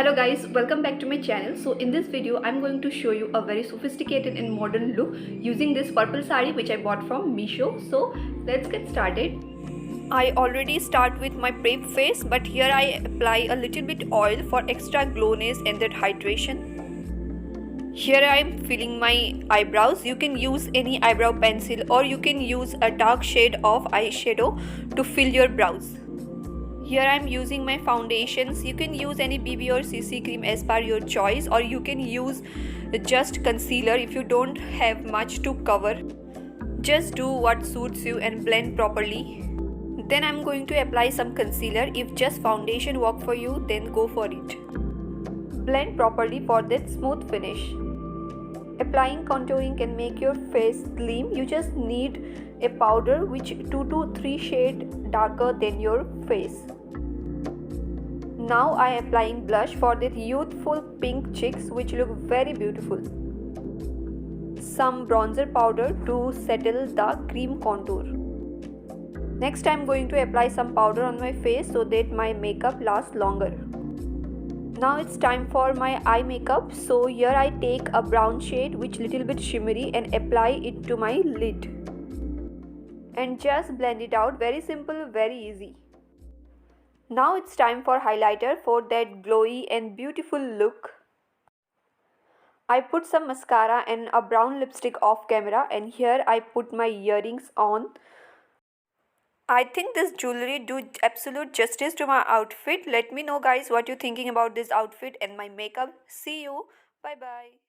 Hello guys, welcome back to my channel. So in this video I'm going to show you a very sophisticated and modern look using this purple saree which I bought from Meesho. So let's get started. I already start with my prep face, but here I apply a little bit oil for extra glowness and that hydration. Here I am filling my eyebrows. You can use any eyebrow pencil or you can use a dark shade of eyeshadow to fill your brows. Here I am using my foundations. You can use any BB or CC cream as per your choice, or you can use just concealer if you don't have much to cover. Just do what suits you and blend properly. Then I'm going to apply some concealer. If just foundation work for you, then go for it. Blend properly for that smooth finish. Applying contouring can make your face gleam. You just need a powder which 2 to 3 shade darker than your face. Now I am applying blush for that youthful pink cheeks which look very beautiful. Some bronzer powder to settle the cream contour. Next I am going to apply some powder on my face so that my makeup lasts longer. Now it's time for my eye makeup. So here I take a brown shade which little bit shimmery and apply it to my lid. And just blend it out. Very simple, very easy. Now it's time for highlighter for that glowy and beautiful look. I put some mascara and a brown lipstick off camera, and here I put my earrings on. I think this jewelry do absolute justice to my outfit. Let me know guys what you're thinking about this outfit and my makeup. See you. Bye bye.